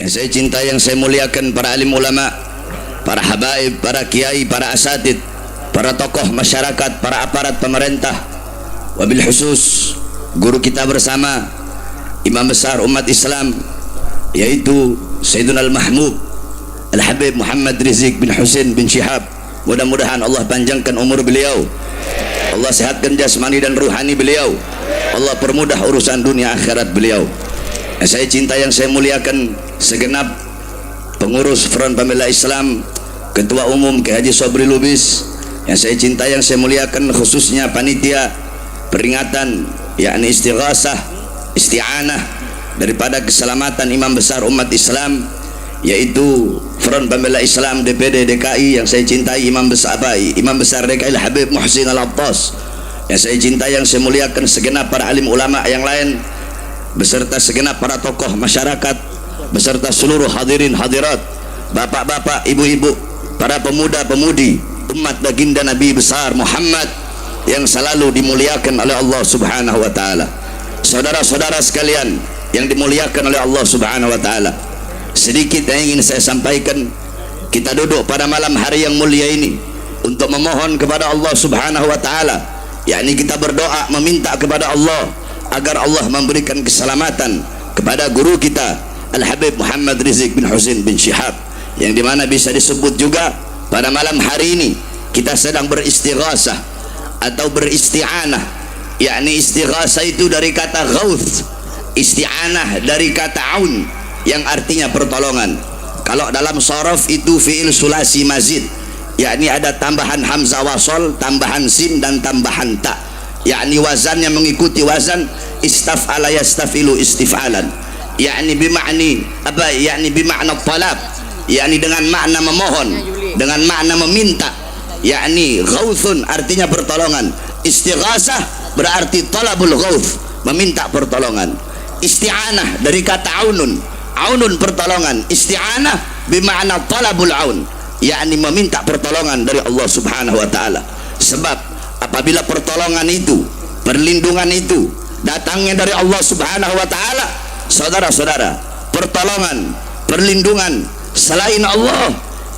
Yang saya cinta, yang saya muliakan, para alim ulama, para habaib, para kiai, para asatid, para tokoh masyarakat, para aparat pemerintah, wabil khusus guru kita bersama, imam besar umat Islam, yaitu Sayyiduna Al-Mahmud Al-Habib Muhammad Rizik bin Husain bin Syihab. Mudah-mudahan Allah panjangkan umur beliau, Allah sehatkan jasmani dan ruhani beliau, Allah permudah urusan dunia akhirat beliau. Yang saya cinta, yang saya muliakan, segenap pengurus Front Pembela Islam, Ketua Umum Kiai Haji Sobri Lubis. Yang saya cinta, yang saya muliakan, khususnya panitia peringatan yakni istighasah, isti'anah daripada keselamatan imam besar umat Islam, yaitu Front Pembela Islam DPD DKI. Yang saya cintai, imam besar DKI Habib Muhsin Al-Attas. Yang saya cinta, yang saya muliakan, segenap para alim ulama yang lain, beserta segenap para tokoh masyarakat, beserta seluruh hadirin hadirat, bapak-bapak, ibu-ibu, para pemuda-pemudi umat baginda Nabi besar Muhammad yang selalu dimuliakan oleh Allah Subhanahu wa taala. Saudara-saudara sekalian yang dimuliakan oleh Allah Subhanahu wa taala, sedikit yang ingin saya sampaikan. Kita duduk pada malam hari yang mulia ini untuk memohon kepada Allah Subhanahu wa taala, yakni kita berdoa meminta kepada Allah agar Allah memberikan keselamatan kepada guru kita Al-Habib Muhammad Rizik bin Husain bin Syihab, yang dimana bisa disebut juga pada malam hari ini kita sedang beristighasah atau beristi'anah. Yakni istighasah itu dari kata ghauth, isti'anah dari kata aun yang artinya pertolongan. Kalau dalam sharaf itu fi'il sulasi mazid, yakni ada tambahan hamzah wasol, tambahan sin dan tambahan ta, yakni wazannya mengikuti wazan istaf'ala yastafilu istif'alan, yakni bima'ni apa, yakni bima'na talab, yakni dengan makna memohon, dengan makna meminta. Yakni ghauthun artinya pertolongan, istighasah berarti talabul ghauth, meminta pertolongan. Isti'anah dari kata aunun, aunun pertolongan, isti'anah bima'na talabul aun, yakni meminta pertolongan dari Allah Subhanahu wa taala. Sebab apabila pertolongan itu, perlindungan itu datangnya dari Allah Subhanahu wa taala, saudara-saudara, pertolongan, perlindungan selain Allah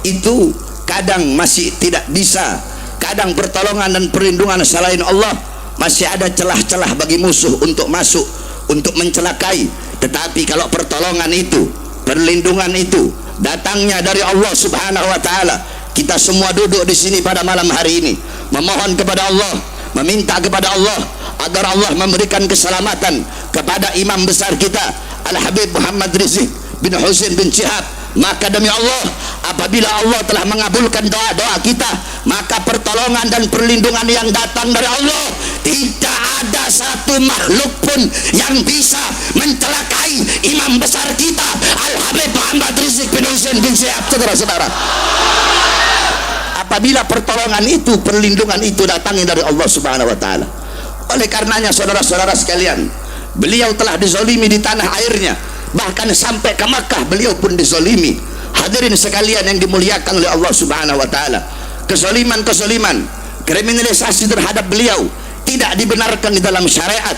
itu kadang masih tidak bisa. Kadang pertolongan dan perlindungan selain Allah masih ada celah-celah bagi musuh untuk masuk, untuk mencelakai. Tetapi kalau pertolongan itu, perlindungan itu datangnya dari Allah Subhanahu wa taala, kita semua duduk di sini pada malam hari ini memohon kepada Allah, meminta kepada Allah agar Allah memberikan keselamatan kepada imam besar kita Al-Habib Muhammad Rizik bin Husain bin Syihab. Maka demi Allah, apabila Allah telah mengabulkan doa-doa kita, maka pertolongan dan perlindungan yang datang dari Allah, tidak ada satu makhluk pun yang bisa mencelakai imam besar kita Al-Habib Muhammad Rizik bin Husain bin Syihab. Saudara-saudara, apabila pertolongan itu, perlindungan itu datangnya dari Allah Subhanahu wa taala. Oleh karenanya saudara-saudara sekalian, beliau telah dizalimi di tanah airnya, bahkan sampai ke Makkah beliau pun dizalimi. Hadirin sekalian yang dimuliakan oleh Allah Subhanahu wa taala, kezaliman-kezaliman, kriminalisasi terhadap beliau tidak dibenarkan di dalam syariat,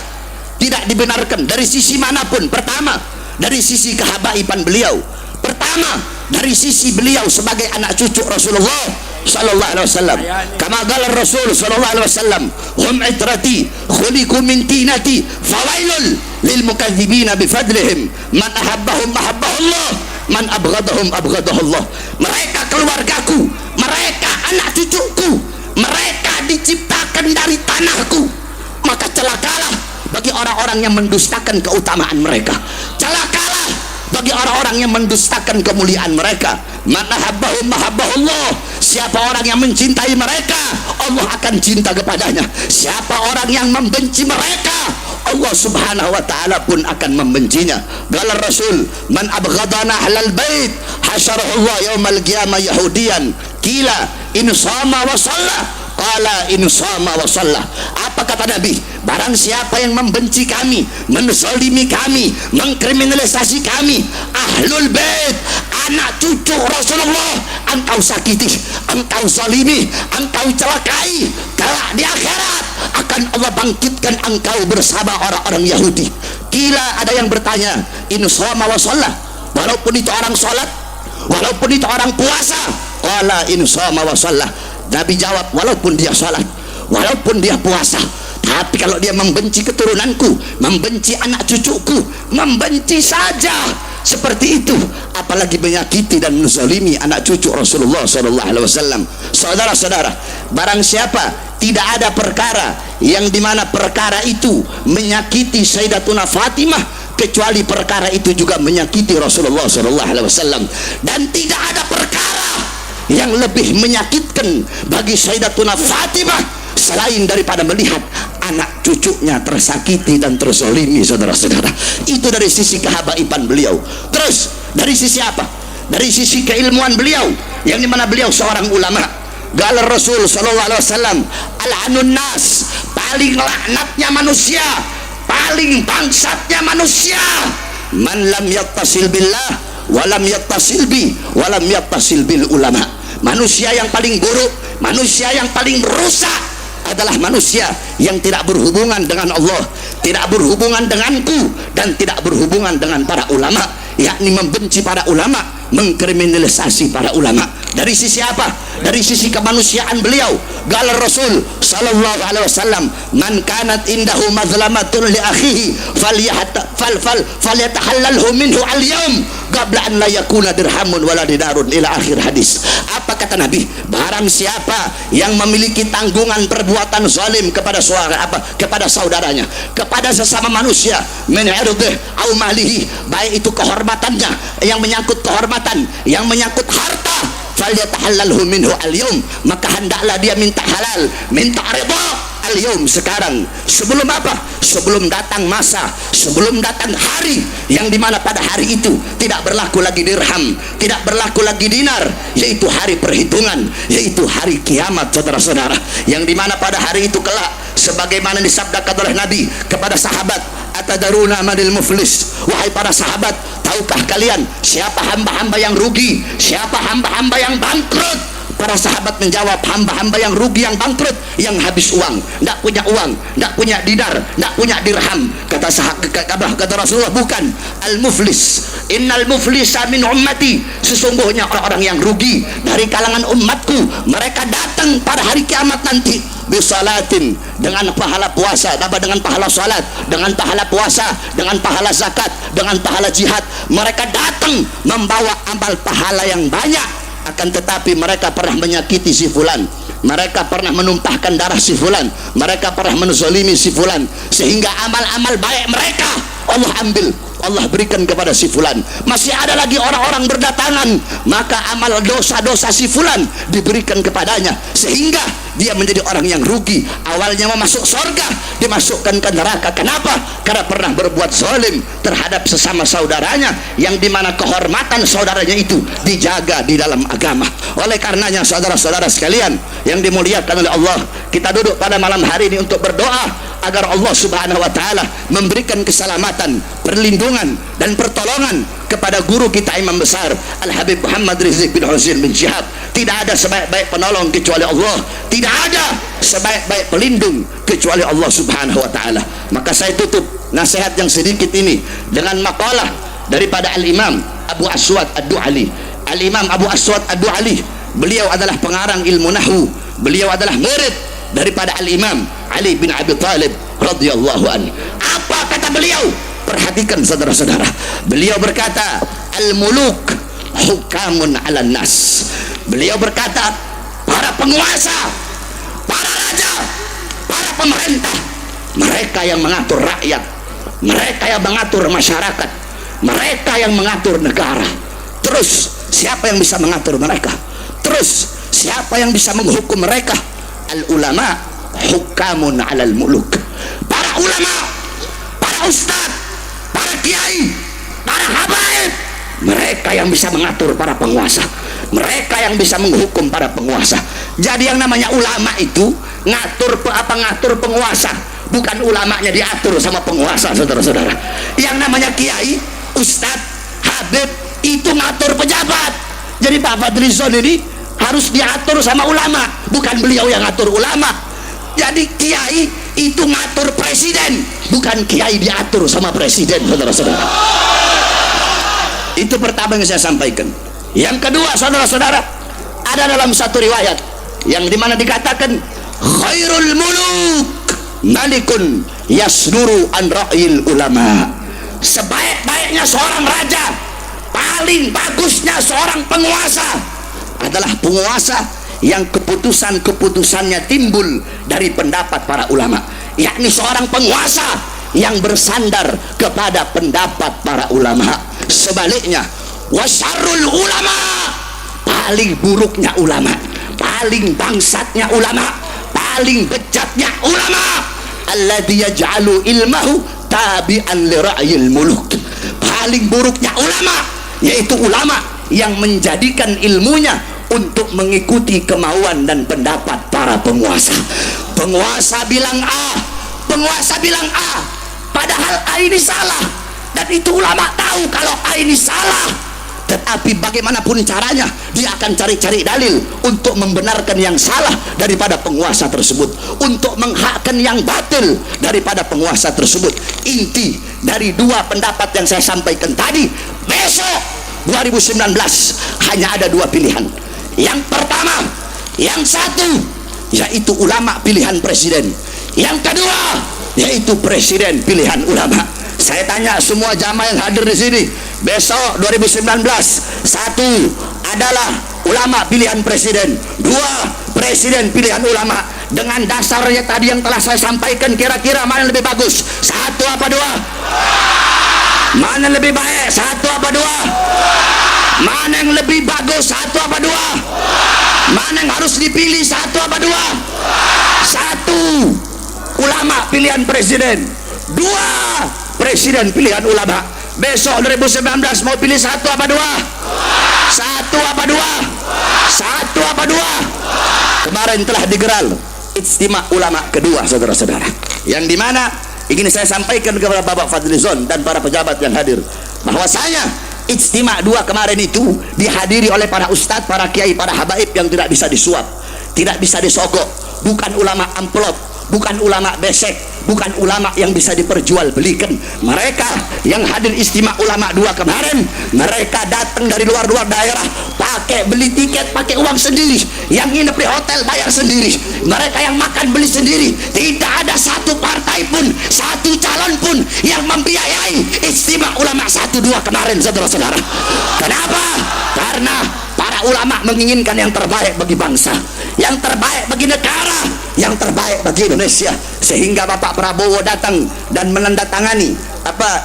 tidak dibenarkan dari sisi manapun. Pertama, dari sisi kehabaiban beliau. Pertama, dari sisi beliau sebagai anak cucu Rasulullah sallallahu alaihi wasallam. Kama qala Rasul sallallahu alaihi wasallam, hum itrati khuliqu min tinati fawailul lil mukadzibina bifadlihim, man ahabbahum ahabbahullah, man abghadahum abghadahullah. Mereka keluargaku, mereka anak cucuku, mereka diciptakan dari tanahku, maka celakalah bagi orang-orang yang mendustakan keutamaan mereka, celakalah bagi orang-orang yang mendustakan kemuliaan mereka. Man ahabbahum ahabbahullah, siapa orang yang mencintai mereka, Allah akan cinta kepadanya. Siapa orang yang membenci mereka, Allah Subhanahu wa taala pun akan membencinya. Qala Rasul, man abghadana ahlal bait hasyarahullah yaumal qiyamah yahudiyan, qila in shama wa shalla, qala in shama wa shalla. Apa kata Nabi? Barang siapa yang membenci kami, menzalimi kami, mengkriminalisasi kami, ahlul bait, anak cucu Rasulullah, engkau sakiti, engkau zalimi, engkau celakai. Kelak di akhirat akan Allah bangkitkan engkau bersama orang-orang Yahudi. Kila ada yang bertanya, in shoma wa shalla, walaupun itu orang sholat, walaupun itu orang puasa. Qala in shoma wa shalla. Nabi jawab, walaupun dia sholat, walaupun dia puasa, tapi kalau dia membenci keturunanku, membenci anak cucuku, membenci saja seperti itu, apalagi menyakiti dan menzalimi anak cucu Rasulullah SAW. Saudara-saudara, barang siapa tidak ada perkara yang dimana perkara itu menyakiti Sayyidatuna Fatimah, kecuali perkara itu juga menyakiti Rasulullah SAW. Dan tidak ada perkara yang lebih menyakitkan bagi Sayyidatuna Fatimah selain daripada melihat anak cucunya tersakiti dan terzalimi. Saudara-saudara, itu dari sisi kehabaiban beliau. Terus dari sisi apa? Dari sisi keilmuan beliau, yang dimana beliau seorang ulama. Qala Rasul sallallahu alaihi wasallam, al-anun nas, paling laknatnya manusia, paling bangsatnya manusia, man lam yattasil billah wa lam yattasil bi wa lam yattasil bil ulama. Manusia yang paling buruk, manusia yang paling rusak adalah manusia yang tidak berhubungan dengan Allah, tidak berhubungan denganku, dan tidak berhubungan dengan para ulama, yakni membenci para ulama, mengkriminalisasi para ulama. Dari sisi apa? Dari sisi kemanusiaan beliau. Qala Rasul sallallahu alaihi wasallam, man kanat indahu mazlamatun li akhihi falyatahallalhu minhu al-yawm qabla an la yakuna dirhamun wala dinarun, ila akhir hadis. Apa kata Nabi? Barang siapa yang memiliki tanggungan perbuatan zalim kepada kepada saudaranya, kepada sesama manusia, min irdih au malihi, baik itu kehormatannya, yang menyangkut kehormatan, yang menyangkut harta, falyatahallalhu minhu al-yawm, maka hendaklah dia minta halal, minta ridha al-yawm, sekarang. Sebelum apa? Sebelum datang masa, sebelum datang hari yang dimana pada hari itu tidak berlaku lagi dirham, tidak berlaku lagi dinar, yaitu hari perhitungan, yaitu hari kiamat. Saudara-saudara, yang dimana pada hari itu kelak, sebagaimana disabdakan oleh Nabi kepada sahabat, atadaruna manil muflis, wahai para sahabat, tahukah kalian siapa hamba-hamba yang rugi, siapa hamba-hamba yang bangkrut? Para sahabat menjawab, hamba-hamba yang rugi, yang bangkrut, yang habis uang, tidak punya uang, tidak punya dinar, tidak punya dirham. Kata Rasulullah, bukan, al-muflis, innal muflisa min ummati, sesungguhnya orang-orang yang rugi dari kalangan umatku, mereka datang pada hari kiamat nanti bisalatin, dengan pahala puasa, dengan pahala salat, dengan pahala puasa, dengan pahala zakat, dengan pahala jihad. Mereka datang membawa amal pahala yang banyak, akan tetapi mereka pernah menyakiti si fulan, mereka pernah menumpahkan darah si fulan, mereka pernah menzalimi si fulan, sehingga amal-amal baik mereka Allah ambil, Allah berikan kepada si fulan. Masih ada lagi orang-orang berdatangan, maka amal dosa-dosa si fulan diberikan kepadanya, sehingga dia menjadi orang yang rugi. Awalnya mau masuk surga, dimasukkan ke neraka. Kenapa? Karena pernah berbuat zalim terhadap sesama saudaranya, yang dimana kehormatan saudaranya itu dijaga di dalam agama. Oleh karenanya, saudara-saudara sekalian yang dimuliakan oleh Allah, kita duduk pada malam hari ini untuk berdoa agar Allah Subhanahu wa taala memberikan keselamatan, perlindungan dan pertolongan kepada guru kita Imam besar Al-Habib Muhammad Rizieq bin Husain bin Syihab. Tidak ada sebaik-baik penolong kecuali Allah, tidak ada sebaik-baik pelindung kecuali Allah Subhanahu wa taala. Maka saya tutup nasihat yang sedikit ini dengan makalah daripada Al-Imam Abu Aswad Ad-Du'ali. Al-Imam Abu Aswad Ad-Du'ali, beliau adalah pengarang ilmu nahwu, beliau adalah murid daripada Al-Imam Ali bin Abi Thalib radhiyallahu anhu. Apa kata beliau? Perhatikan saudara-saudara. Beliau berkata, al-muluk hukamun 'alan nas. Beliau berkata, para penguasa, para raja, para pemerintah, mereka yang mengatur rakyat, mereka yang mengatur masyarakat, mereka yang mengatur negara. Terus siapa yang bisa mengatur mereka? Terus siapa yang bisa menghukum mereka? Al-ulama hukamun 'alal muluk. Para ulama, para ustaz, para kiai, para habaib, mereka yang bisa mengatur para penguasa, mereka yang bisa menghukum para penguasa. Jadi yang namanya ulama itu ngatur penguasa, bukan ulamanya diatur sama penguasa. Saudara-saudara, yang namanya kiai, ustaz, habib itu ngatur pejabat. Jadi Pak Fadlizon ini harus diatur sama ulama, bukan beliau yang ngatur ulama. Jadi kiai itu ngatur presiden, bukan kiai diatur sama presiden. Saudara-saudara, Itu pertama yang saya sampaikan. Yang kedua, saudara-saudara, ada dalam satu riwayat yang dimana dikatakan khairul muluk malikun yasduru an ra'yil ulama. Sebaik-baiknya seorang raja, paling bagusnya seorang penguasa adalah penguasa yang keputusan-keputusannya timbul dari pendapat para ulama, yakni seorang penguasa yang bersandar kepada pendapat para ulama. Sebaliknya, wasyarrul ulama, paling buruknya ulama, paling bangsatnya ulama, paling bejatnya ulama, alladzi yaj'alu ilmahu tabi'an li ra'yil muluk. Paling buruknya ulama yaitu ulama yang menjadikan ilmunya untuk mengikuti kemauan dan pendapat para penguasa. Penguasa bilang A, penguasa bilang A, padahal A ini salah, dan itu ulama tahu kalau A ini salah, tetapi bagaimanapun caranya dia akan cari-cari dalil untuk membenarkan yang salah daripada penguasa tersebut, untuk menghakkan yang batil daripada penguasa tersebut. Inti dari dua pendapat yang saya sampaikan tadi, besok 2019 hanya ada dua pilihan. Yang pertama, yang satu yaitu ulama pilihan presiden, yang kedua yaitu presiden pilihan ulama. Saya tanya semua jamaah yang hadir di sini, besok 2019, satu adalah ulama pilihan presiden, dua presiden pilihan ulama. Dengan dasarnya tadi yang telah saya sampaikan, kira-kira mana yang lebih bagus? Satu apa dua? Mana yang lebih baik? Satu apa dua? Mana yang lebih bagus? Satu apa dua? Mana yang harus dipilih? Satu apa dua? Satu ulama pilihan presiden, dua presiden pilihan ulama. Besok 2019 mau pilih satu apa dua? Satu apa dua? Satu apa dua? Kemarin telah digelar ijtima ulama kedua, saudara-saudara, yang dimana ingin saya sampaikan kepada Bapak Fadlizon dan para pejabat yang hadir, bahwasanya ijtima dua kemarin itu dihadiri oleh para ustadz, para kiai, para habaib yang tidak bisa disuap, tidak bisa disogok, bukan ulama amplop, bukan ulama besek, bukan ulama yang bisa diperjualbelikan. Mereka yang hadir istimewa ulama dua kemarin, mereka datang dari luar-luar daerah, pakai beli tiket, pakai uang sendiri, yang nginep di hotel bayar sendiri, mereka yang makan beli sendiri. Tidak ada satu partai pun, satu calon pun yang membiayai istimewa ulama 1-2 kemarin, saudara-saudara. Kenapa? Karena para ulama menginginkan yang terbaik bagi bangsa, yang terbaik bagi negara, yang terbaik bagi Indonesia. Sehingga Bapak Prabowo datang dan menandatangani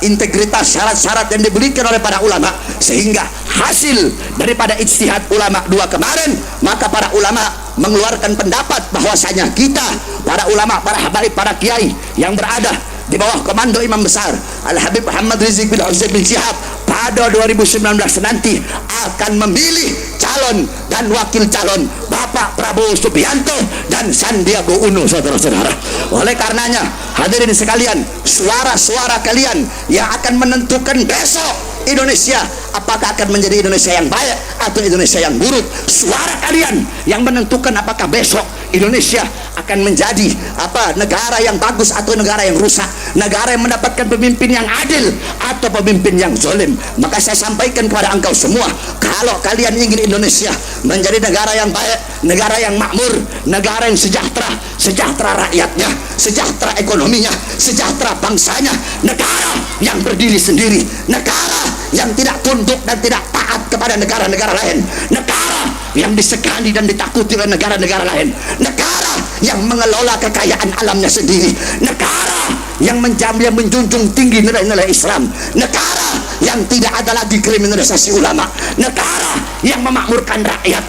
integritas syarat-syarat yang diberikan oleh para ulama, sehingga hasil daripada ijtihad ulama dua kemarin, maka para ulama mengeluarkan pendapat bahwasanya kita para ulama, para habaib, para kiai yang berada di bawah komando Imam Besar Al-Habib Muhammad Rizik bin Husain bin Syihab pada 2019 nanti akan memilih calon dan wakil calon Bapak Prabowo Subianto dan Sandiaga Uno, saudara-saudara. Oleh karenanya, hadirin sekalian, suara-suara kalian yang akan menentukan besok Indonesia apakah akan menjadi Indonesia yang baik atau Indonesia yang buruk. Suara kalian yang menentukan apakah besok Indonesia akan menjadi negara yang bagus atau negara yang rusak, negara yang mendapatkan pemimpin yang adil atau pemimpin yang zalim. Maka saya sampaikan kepada engkau semua, kalau kalian ingin Indonesia menjadi negara yang baik, negara yang makmur, negara yang sejahtera, sejahtera rakyatnya, sejahtera ekonominya, sejahtera bangsanya, negara yang berdiri sendiri, negara yang tidak tunduk dan tidak taat kepada negara-negara lain, negara yang disegani dan ditakuti oleh negara-negara lain, negara yang mengelola kekayaan alamnya sendiri, negara yang menjunjung tinggi nilai-nilai Islam, negara yang tidak ada lagi kriminalisasi ulama, negara yang memakmurkan rakyat,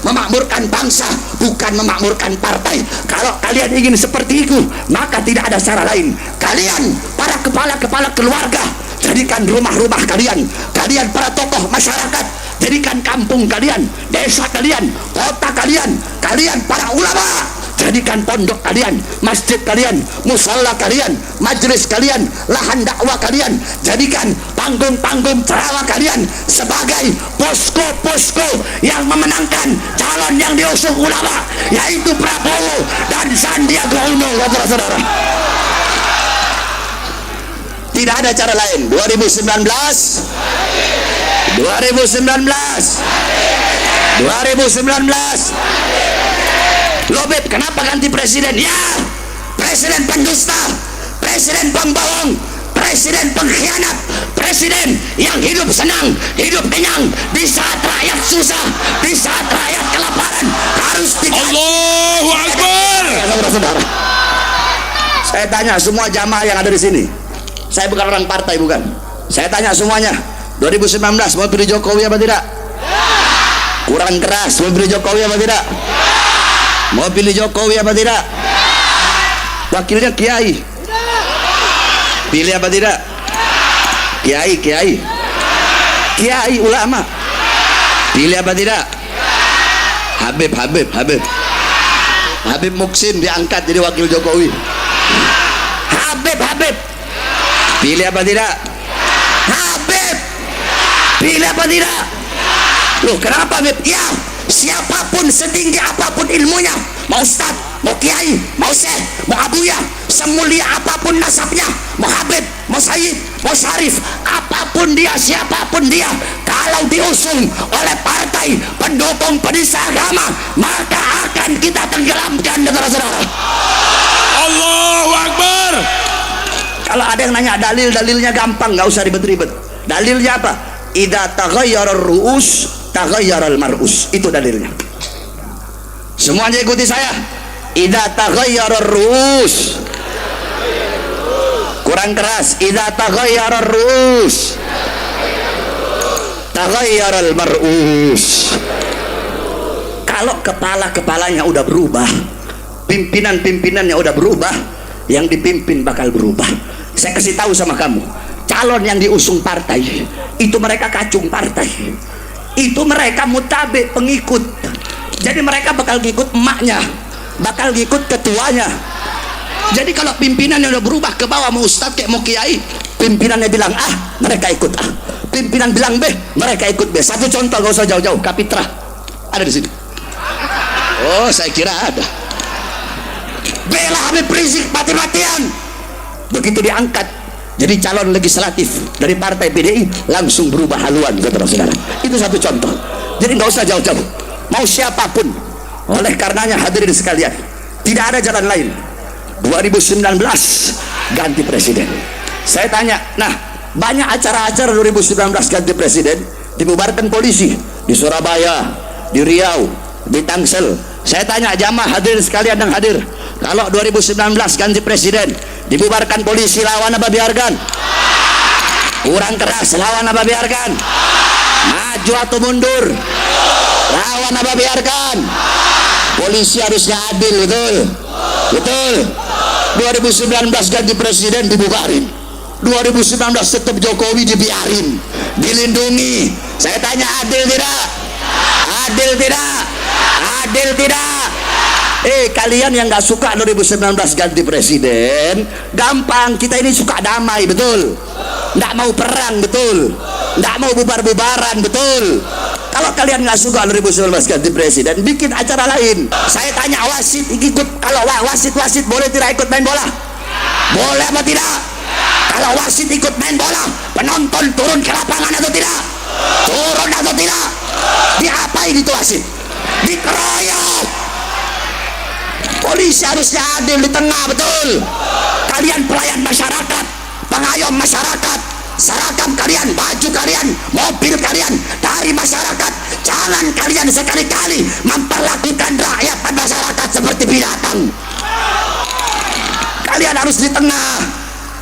memakmurkan bangsa, bukan memakmurkan partai. Kalau kalian ingin seperti itu, maka tidak ada cara lain. Kalian para kepala-kepala keluarga, jadikan rumah-rumah kalian, kalian para tokoh masyarakat, jadikan kampung kalian, desa kalian, kota kalian, kalian para ulama, jadikan pondok kalian, masjid kalian, musola kalian, majelis kalian, lahan dakwah kalian, jadikan panggung-panggung ceramah kalian sebagai posko-posko yang memenangkan calon yang diusung ulama, yaitu Prabowo dan Sandiaga Uno, saudara-saudara. Tidak ada cara lain. 2019 Loh Beb, kenapa ganti presiden? Ya, presiden pendusta, presiden pembohong, presiden pengkhianat, presiden yang hidup senang, hidup kenyang di saat rakyat susah, di saat rakyat kelaparan harus Allahu Akbar. Saudara-saudara, saya tanya semua jamaah yang ada di sini. Saya bukan orang partai, bukan. Saya tanya semuanya, 2019 mau pilih Jokowi apa tidak? Kurang keras, mau pilih Jokowi apa tidak? Mau pilih Jokowi apa tidak? Wakilnya Kiai. Pilih apa tidak? Kiai ulama. Pilih apa tidak? Habib Muksin diangkat jadi wakil Jokowi. Habib. Pilih apa tidak? Habib. Pilih apa tidak? Loh, kenapa Habib? Ya, siapapun setinggi apapun ilmunya, mau ustad, mau kiai, mau syekh, mau abuya, semulia apapun nasabnya, mau habib, mau sayyid, mau syarif, apapun dia, siapapun dia, kalau diusung oleh partai pendukung penista agama, maka akan kita tenggelamkan, saudara-saudara. Allahu Akbar. Kalau ada yang nanya dalilnya gampang, nggak usah ribet-ribet. Dalilnya apa? Idza taghayyara ar-ru'us taghayyara al-mar'us. Itu dalilnya. Semuanya ikuti saya. Idza taghayyara ar-ru'us. Kurang keras. Idza taghayyara ar-ru'us taghayyara al-mar'us. Kalau kepala-kepalanya udah berubah, pimpinan-pimpinannya udah berubah, yang dipimpin bakal berubah. Saya kasih tahu sama kamu, calon yang diusung partai itu mereka kacung partai, itu mereka mutabe pengikut. Jadi mereka bakal ngikut emaknya, bakal ngikut ketuanya. Jadi kalau pimpinannya udah berubah ke bawah, mau ustad kayak mau kiai, pimpinannya bilang A, mereka ikut A. Pimpinan bilang B, mereka ikut B. Satu contoh, gak usah jauh-jauh, Kapitra ada di sini. Oh, saya kira ada. Bela Habib Rizik mati-matian. Begitu diangkat jadi calon legislatif dari partai PDI, langsung berubah haluan, saudara-saudara. Itu satu contoh. Jadi nggak usah jauh-jauh, mau siapapun. Oleh karenanya hadirin sekalian, tidak ada jalan lain. 2019 ganti presiden. Saya tanya, nah banyak acara-acara 2019 ganti presiden dibubarkan polisi di Surabaya, di Riau, di Tangsel. Saya tanya jamaah hadirin sekalian yang hadir, kalau 2019 ganti presiden dibubarkan polisi, lawan apa biarkan? Kurang keras, lawan apa biarkan? Maju atau mundur? Lawan apa biarkan? Polisi harusnya adil, betul. 2019 ganti presiden dibubarin, 2019 tetap Jokowi dibiarin, dilindungi. Saya tanya, adil tidak? Kalian yang nggak suka 2019 ganti presiden, gampang, kita ini suka damai, betul, nggak mau perang, betul, nggak mau bubar-bubaran, betul. Kalau kalian nggak suka 2019 ganti presiden, bikin acara lain. Saya tanya, wasit ikut, kalau wasit boleh tidak ikut main bola? Boleh apa tidak? Kalau wasit ikut main bola, penonton turun ke lapangan atau tidak? Turun atau tidak? Diapain itu wasit? Dikeroyok. Polisi harusnya adil di tengah, betul. Kalian pelayan masyarakat, pengayom masyarakat, seragam kalian, baju kalian, mobil kalian dari masyarakat. Jangan kalian sekali-kali memperlakukan rakyat dan masyarakat seperti binatang. Kalian harus di tengah,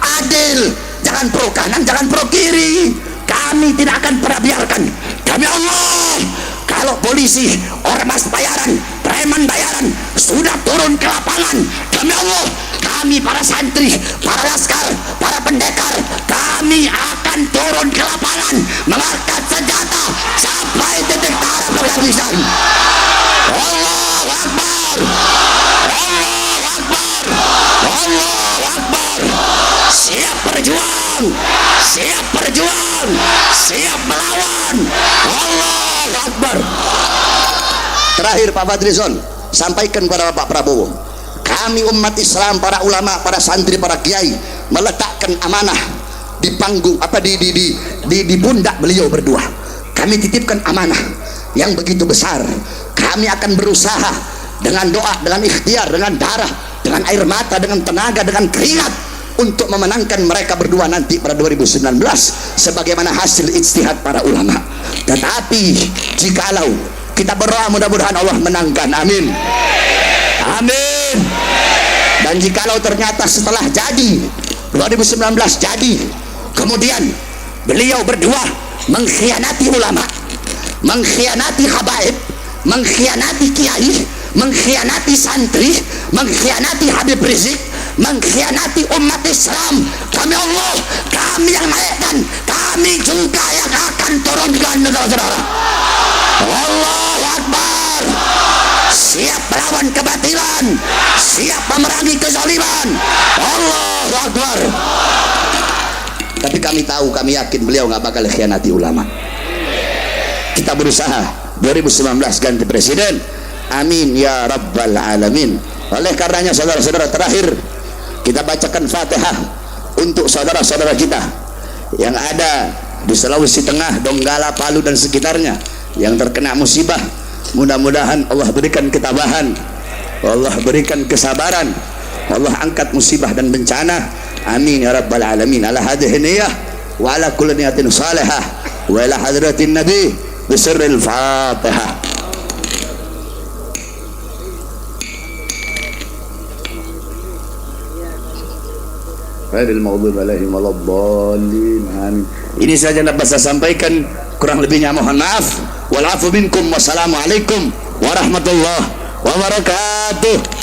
adil, jangan pro kanan, jangan pro kiri. Kami tidak akan pernah biarkan. Demi Allah, kalau polisi, ormas bayaran, preman bayaran sudah turun ke lapangan, demi Allah, kami para santri, para laskar, para pendekar, kami akan turun ke lapangan mengangkat senjata sampai titik darah penghabisan. Allahu Akbar, Allahu Akbar, Allahu Akbar. Siap berjuang, siap berjuang, siap melawan. Allahu Akbar. Terakhir Pak Fadlizon, sampaikan kepada Pak Prabowo, kami umat Islam, para ulama, para santri, para kiai meletakkan amanah di panggung di pundak beliau berdua. Kami titipkan amanah yang begitu besar. Kami akan berusaha dengan doa, dengan ikhtiar, dengan darah, dengan air mata, dengan tenaga, dengan keringat untuk memenangkan mereka berdua nanti pada 2019 sebagaimana hasil ijtihad para ulama. Tetapi jikalau kita berdoa mudah-mudahan Allah menangkan, amin, amin. Dan jikalau ternyata setelah jadi 2019 jadi, kemudian beliau berdua mengkhianati ulama, mengkhianati habaib, mengkhianati kiai, mengkhianati santri, mengkhianati Habib Rizik, mengkhianati umat Islam, kami Allah, kami yang naikkan, kami juga yang akan turunkan, saudara-saudara. Allahu Akbar. Siap melawan kebatilan, siap memerangi kezaliman. Allahu Akbar. Tapi kami tahu, kami yakin beliau nggak bakal khianati ulama. Kita berusaha 2019 ganti presiden, amin ya rabbal alamin. Oleh karenanya saudara-saudara, terakhir kita bacakan Fatihah untuk saudara-saudara kita yang ada di Sulawesi Tengah, Donggala, Palu dan sekitarnya yang terkena musibah. Mudah-mudahan Allah berikan ketabahan, Allah berikan kesabaran, Allah angkat musibah dan bencana, amin ya rabbal alamin. Ala hadhihi niyah wa ala kulli niyatin salihah wa ila hadratin nabi bisirril Fatihah. Ini saja yang dapat saya sampaikan, kurang lebihnya mohon maaf. Wal afu minkum, wassalamualaikum warahmatullahi wabarakatuh.